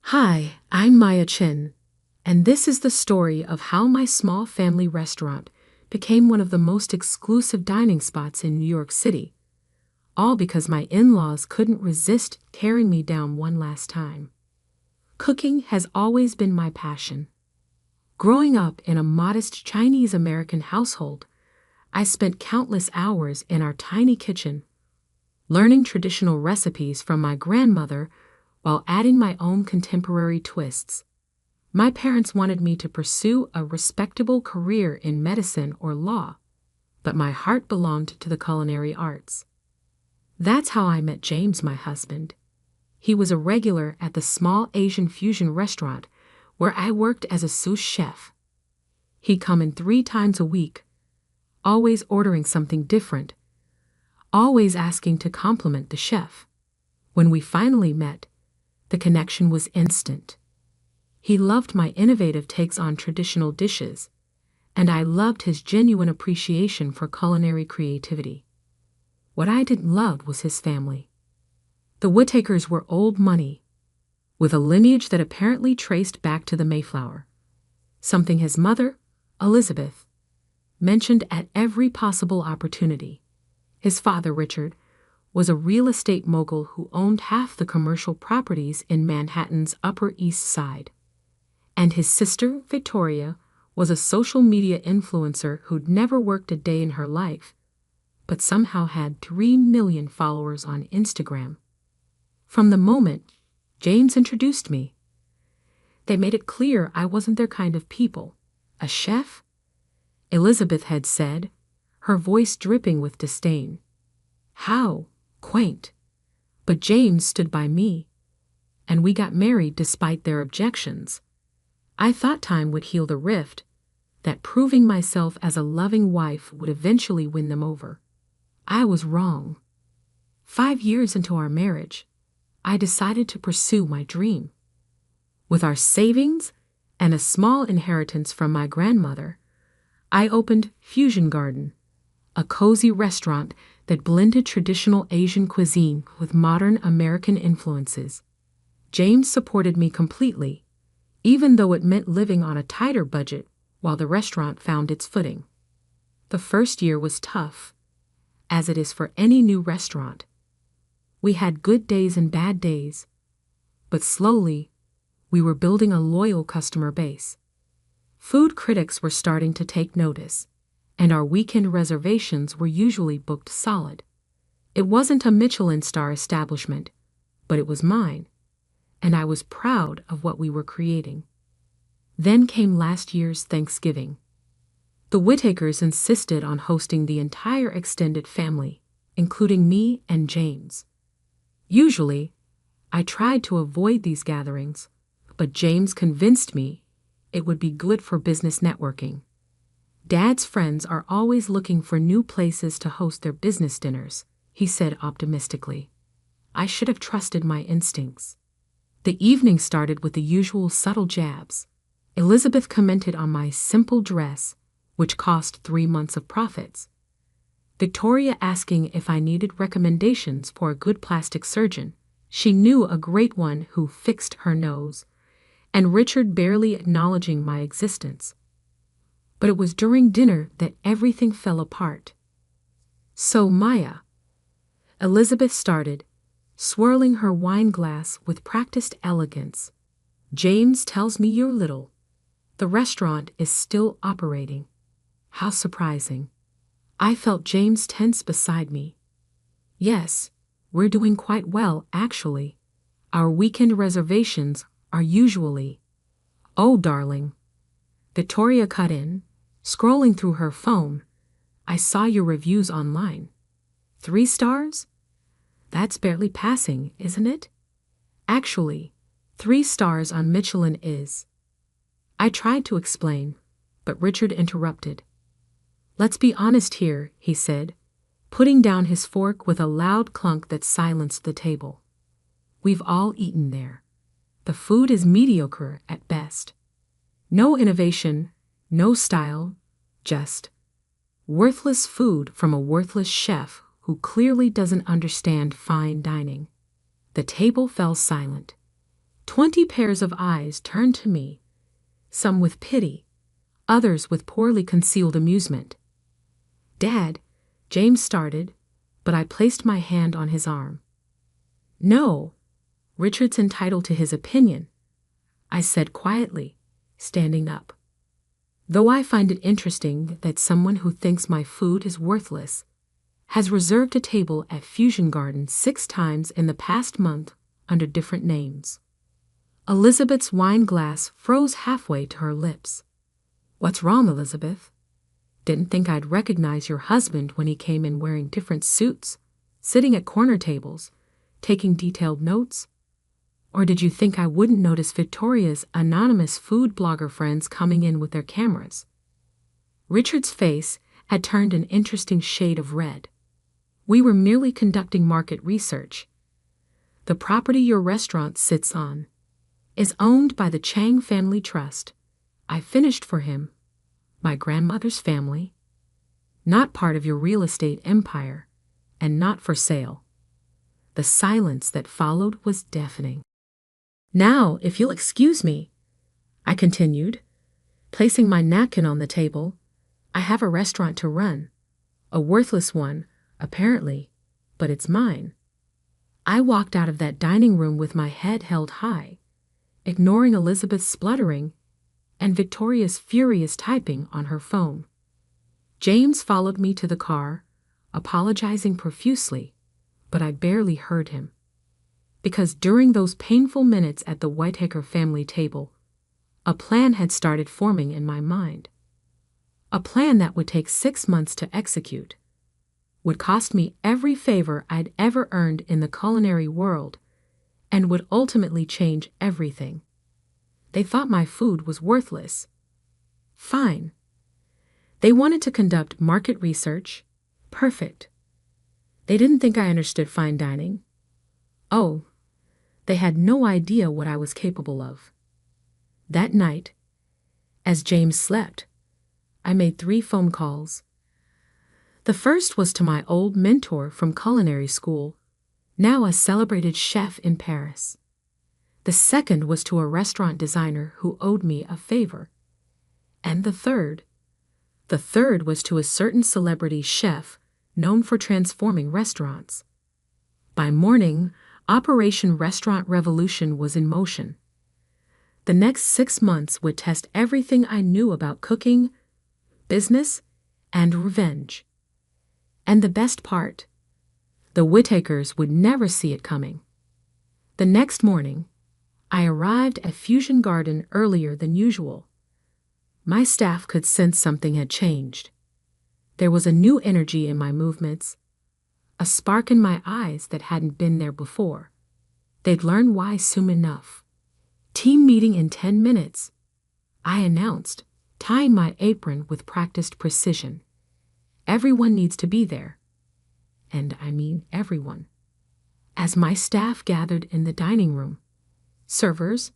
Hi, I'm Maya Chin, and this is the story of how my small family restaurant became one of the most exclusive dining spots in New York City, all because my in-laws couldn't resist tearing me down one last time. Cooking has always been my passion. Growing up in a modest Chinese-American household, I spent countless hours in our tiny kitchen, learning traditional recipes from my grandmother while adding my own contemporary twists. My parents wanted me to pursue a respectable career in medicine or law, but my heart belonged to the culinary arts. That's how I met James, my husband. He was a regular at the small Asian fusion restaurant where I worked as a sous chef. He'd come in 3 times a week, always ordering something different, always asking to compliment the chef. When we finally met, the connection was instant. He loved my innovative takes on traditional dishes, and I loved his genuine appreciation for culinary creativity. What I didn't love was his family. The Whittakers were old money, with a lineage that apparently traced back to the Mayflower, something his mother, Elizabeth, mentioned at every possible opportunity. His father, Richard, was a real estate mogul who owned half the commercial properties in Manhattan's Upper East Side. And his sister, Victoria, was a social media influencer who'd never worked a day in her life, but somehow had 3 million followers on Instagram. From the moment James introduced me, they made it clear I wasn't their kind of people. A chef? Elizabeth had said, her voice dripping with disdain. How quaint. But James stood by me, and we got married despite their objections. I thought time would heal the rift, that proving myself as a loving wife would eventually win them over. I was wrong. 5 years into our marriage, I decided to pursue my dream. With our savings and a small inheritance from my grandmother, I opened Fusion Garden, a cozy restaurant that blended traditional Asian cuisine with modern American influences. James supported me completely, even though it meant living on a tighter budget while the restaurant found its footing. The first year was tough, as it is for any new restaurant. We had good days and bad days, but slowly, we were building a loyal customer base. Food critics were starting to take notice, and our weekend reservations were usually booked solid. It wasn't a Michelin star establishment, but it was mine, and I was proud of what we were creating. Then came last year's Thanksgiving. The Whittakers insisted on hosting the entire extended family, including me and James. Usually, I tried to avoid these gatherings, but James convinced me it would be good for business networking. Dad's friends are always looking for new places to host their business dinners, he said optimistically. I should have trusted my instincts. The evening started with the usual subtle jabs. Elizabeth commented on my simple dress, which cost 3 months of profits. Victoria asking if I needed recommendations for a good plastic surgeon. She knew a great one who fixed her nose. And Richard barely acknowledging my existence. But it was during dinner that everything fell apart. So Maya, Elizabeth started, swirling her wine glass with practiced elegance. James tells me you're little. The restaurant is still operating. How surprising. I felt James tense beside me. Yes, we're doing quite well, actually. Our weekend reservations are usually. Oh, darling. Victoria cut in, scrolling through her phone. I saw your reviews online. 3 stars? That's barely passing, isn't it? Actually, 3 stars on Michelin is. I tried to explain, but Richard interrupted. Let's be honest here, he said, putting down his fork with a loud clunk that silenced the table. We've all eaten there. The food is mediocre at best. No innovation, no style, just worthless food from a worthless chef who clearly doesn't understand fine dining. The table fell silent. 20 pairs of eyes turned to me, some with pity, others with poorly concealed amusement. "Dad," James started, but I placed my hand on his arm. "No, Richard's entitled to his opinion," I said quietly, standing up. "Though I find it interesting that someone who thinks my food is worthless has reserved a table at Fusion Garden 6 times in the past month under different names." Elizabeth's wine glass froze halfway to her lips. "What's wrong, Elizabeth? Didn't think I'd recognize your husband when he came in wearing different suits, sitting at corner tables, taking detailed notes? Or did you think I wouldn't notice Victoria's anonymous food blogger friends coming in with their cameras?" Richard's face had turned an interesting shade of red. "We were merely conducting market research. The property your restaurant sits on is owned by the Chang Family Trust. I finished for him, my grandmother's family, not part of your real estate empire, and not for sale." The silence that followed was deafening. "Now, if you'll excuse me," I continued, placing my napkin on the table, "I have a restaurant to run. A worthless one, apparently, but it's mine." I walked out of that dining room with my head held high, ignoring Elizabeth's spluttering and Victoria's furious typing on her phone. James followed me to the car, apologizing profusely, but I barely heard him. Because during those painful minutes at the Whitaker family table, a plan had started forming in my mind. A plan that would take 6 months to execute, would cost me every favor I'd ever earned in the culinary world, and would ultimately change everything. They thought my food was worthless. Fine. They wanted to conduct market research. Perfect. They didn't think I understood fine dining. Oh, they had no idea what I was capable of. That night, as James slept, I made 3 phone calls. The first was to my old mentor from culinary school, now a celebrated chef in Paris. The second was to a restaurant designer who owed me a favor. And the third was to a certain celebrity chef known for transforming restaurants. By morning, Operation Restaurant Revolution was in motion. The next 6 months would test everything I knew about cooking, business, and revenge. And the best part, the Whitakers would never see it coming. The next morning, I arrived at Fusion Garden earlier than usual. My staff could sense something had changed. There was a new energy in my movements, a spark in my eyes that hadn't been there before. They'd learn why soon enough. "Team meeting in 10 minutes," I announced, tying my apron with practiced precision. "Everyone needs to be there." And I mean everyone. As my staff gathered in the dining room, servers,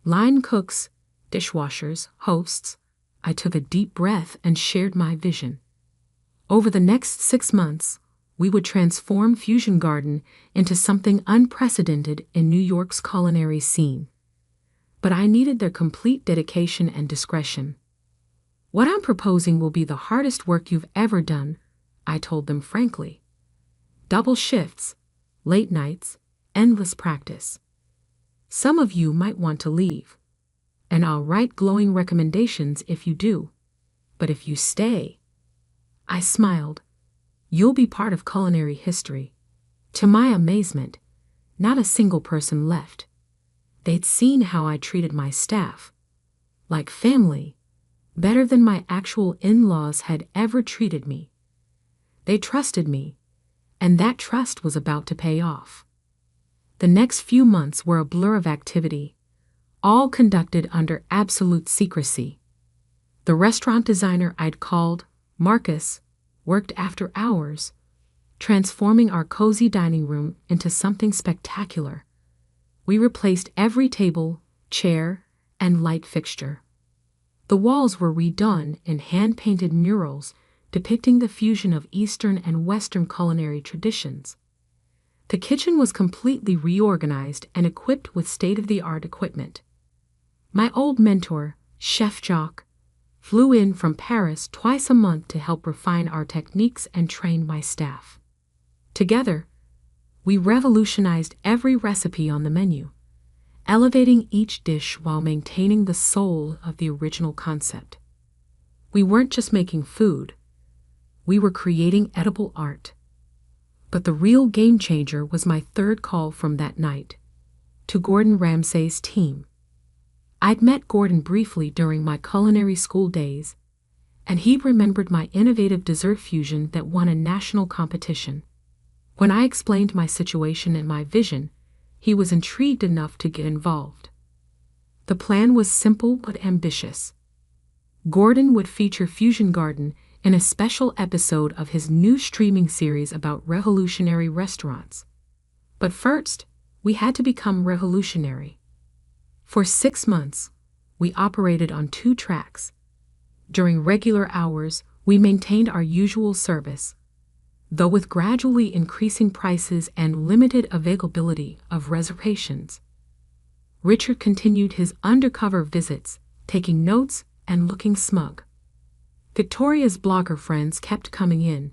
line cooks, dishwashers, hosts, I took a deep breath and shared my vision. Over the next 6 months, we would transform Fusion Garden into something unprecedented in New York's culinary scene. But I needed their complete dedication and discretion. "What I'm proposing will be the hardest work you've ever done," I told them frankly. "Double shifts, late nights, endless practice. Some of you might want to leave, and I'll write glowing recommendations if you do. But if you stay," I smiled, "you'll be part of culinary history." To my amazement, not a single person left. They'd seen how I treated my staff, like family, better than my actual in-laws had ever treated me. They trusted me, and that trust was about to pay off. The next few months were a blur of activity, all conducted under absolute secrecy. The restaurant designer I'd called, Marcus, worked after hours, transforming our cozy dining room into something spectacular. We replaced every table, chair, and light fixture. The walls were redone in hand-painted murals depicting the fusion of Eastern and Western culinary traditions. The kitchen was completely reorganized and equipped with state-of-the-art equipment. My old mentor, Chef Jacques, flew in from Paris twice a month to help refine our techniques and train my staff. Together, we revolutionized every recipe on the menu, elevating each dish while maintaining the soul of the original concept. We weren't just making food, we were creating edible art. But the real game changer was my third call from that night, to Gordon Ramsay's team. I'd met Gordon briefly during my culinary school days, and he remembered my innovative dessert fusion that won a national competition. When I explained my situation and my vision, he was intrigued enough to get involved. The plan was simple but ambitious. Gordon would feature Fusion Garden in a special episode of his new streaming series about revolutionary restaurants. But first, we had to become revolutionary. For 6 months, we operated on 2 tracks. During regular hours, we maintained our usual service, though with gradually increasing prices and limited availability of reservations. Richard continued his undercover visits, taking notes and looking smug. Victoria's blogger friends kept coming in,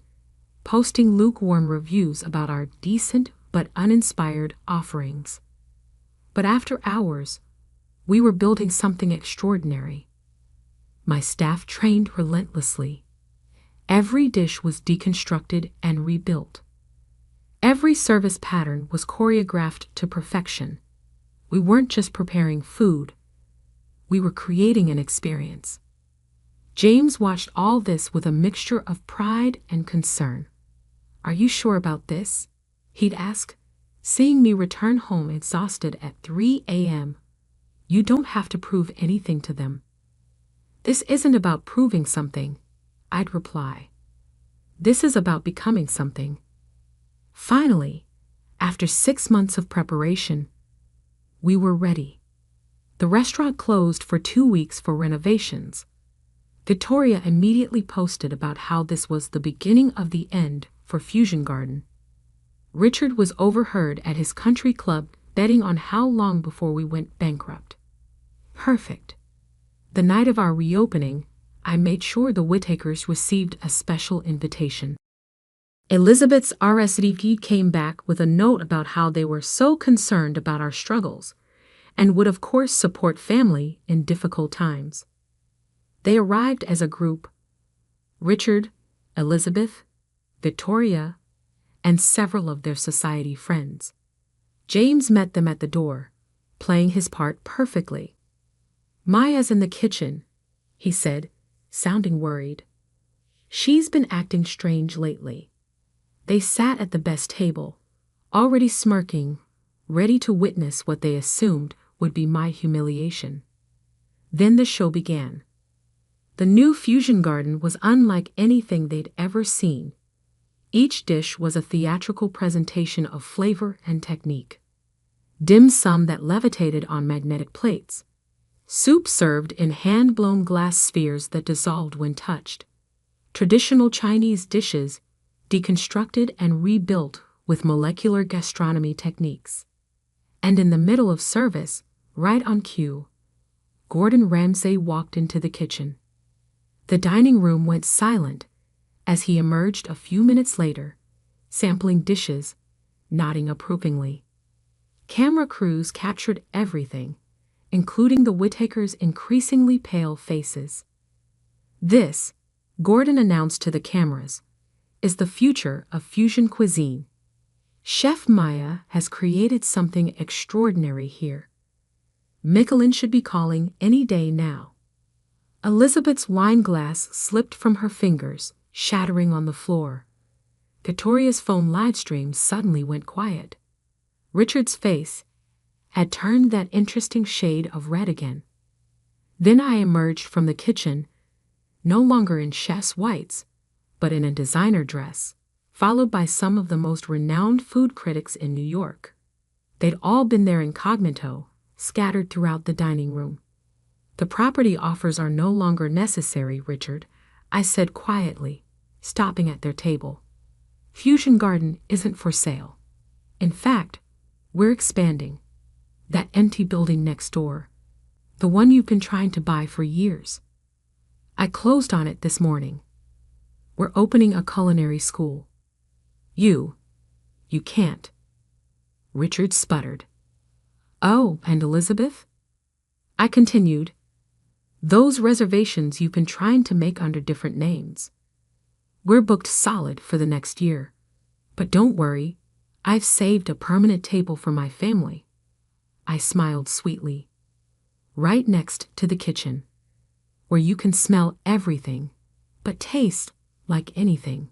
posting lukewarm reviews about our decent but uninspired offerings. But after hours, we were building something extraordinary. My staff trained relentlessly. Every dish was deconstructed and rebuilt. Every service pattern was choreographed to perfection. We weren't just preparing food, we were creating an experience. James watched all this with a mixture of pride and concern. "Are you sure about this?" he'd ask, seeing me return home exhausted at 3 a.m. "You don't have to prove anything to them." "This isn't about proving something," I'd reply. "This is about becoming something." Finally, after 6 months of preparation, we were ready. The restaurant closed for 2 weeks for renovations. Victoria immediately posted about how this was the beginning of the end for Fusion Garden. Richard was overheard at his country club betting on how long before we went bankrupt. Perfect. The night of our reopening, I made sure the Whittakers received a special invitation. Elizabeth's RSVP came back with a note about how they were so concerned about our struggles and would of course support family in difficult times. They arrived as a group: Richard, Elizabeth, Victoria, and several of their society friends. James met them at the door, playing his part perfectly. "Maya's in the kitchen," he said, sounding worried. "She's been acting strange lately." They sat at the best table, already smirking, ready to witness what they assumed would be my humiliation. Then the show began. The new Fusion Garden was unlike anything they'd ever seen. Each dish was a theatrical presentation of flavor and technique. Dim sum that levitated on magnetic plates. Soup served in hand-blown glass spheres that dissolved when touched. Traditional Chinese dishes deconstructed and rebuilt with molecular gastronomy techniques. And in the middle of service, right on cue, Gordon Ramsay walked into the kitchen. The dining room went silent as he emerged a few minutes later, sampling dishes, nodding approvingly. Camera crews captured everything, including the Whittakers' increasingly pale faces. "This," Gordon announced to the cameras, "is the future of fusion cuisine. Chef Maya has created something extraordinary here. Michelin should be calling any day now." Elizabeth's wine glass slipped from her fingers, shattering on the floor. Victoria's phone livestream suddenly went quiet. Richard's face had turned that interesting shade of red again. Then I emerged from the kitchen, no longer in chef's whites, but in a designer dress, followed by some of the most renowned food critics in New York. They'd all been there incognito, scattered throughout the dining room. "The property offers are no longer necessary, Richard," I said quietly, stopping at their table. "Fusion Garden isn't for sale. In fact, we're expanding. That empty building next door, the one you've been trying to buy for years. I closed on it this morning. We're opening a culinary school. You can't. Richard sputtered. Oh, and Elizabeth? I continued. Those reservations you've been trying to make under different names. We're booked solid for the next year. But don't worry, I've saved a permanent table for my family. I smiled sweetly. Right next to the kitchen, where you can smell everything, but taste like anything.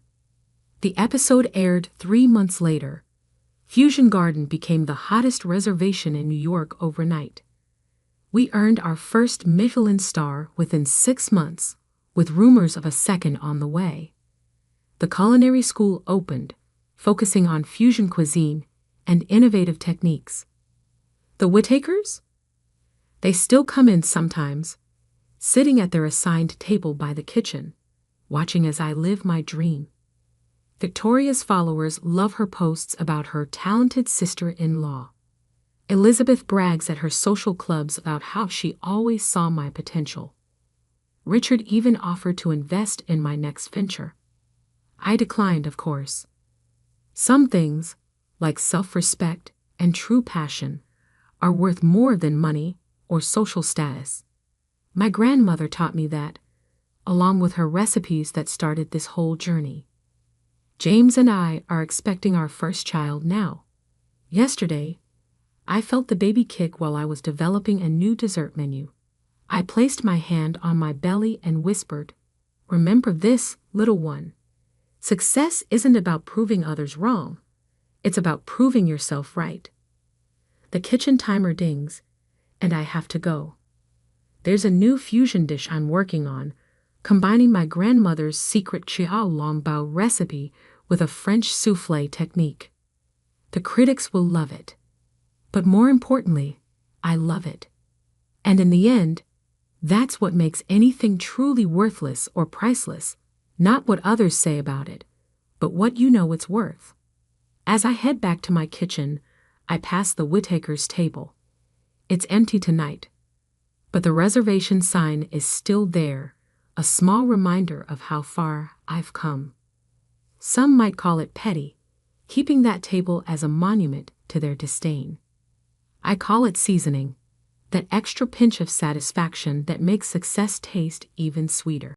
The episode aired 3 months later. Fusion Garden became the hottest reservation in New York overnight. We earned our first Michelin star within 6 months, with rumors of a second on the way. The culinary school opened, focusing on fusion cuisine and innovative techniques. The Whittakers? They still come in sometimes, sitting at their assigned table by the kitchen, watching as I live my dream. Victoria's followers love her posts about her talented sister-in-law. Elizabeth brags at her social clubs about how she always saw my potential. Richard even offered to invest in my next venture. I declined, of course. Some things, like self-respect and true passion, are worth more than money or social status. My grandmother taught me that, along with her recipes that started this whole journey. James and I are expecting our first child now. Yesterday, I felt the baby kick while I was developing a new dessert menu. I placed my hand on my belly and whispered, "Remember this, little one. Success isn't about proving others wrong. It's about proving yourself right." The kitchen timer dings, and I have to go. There's a new fusion dish I'm working on, combining my grandmother's secret Chiao Long Bao recipe with a French soufflé technique. The critics will love it. But more importantly, I love it. And in the end, that's what makes anything truly worthless or priceless, not what others say about it, but what you know it's worth. As I head back to my kitchen, I pass the Whittakers' table. It's empty tonight, but the reservation sign is still there, a small reminder of how far I've come. Some might call it petty, keeping that table as a monument to their disdain. I call it seasoning, that extra pinch of satisfaction that makes success taste even sweeter.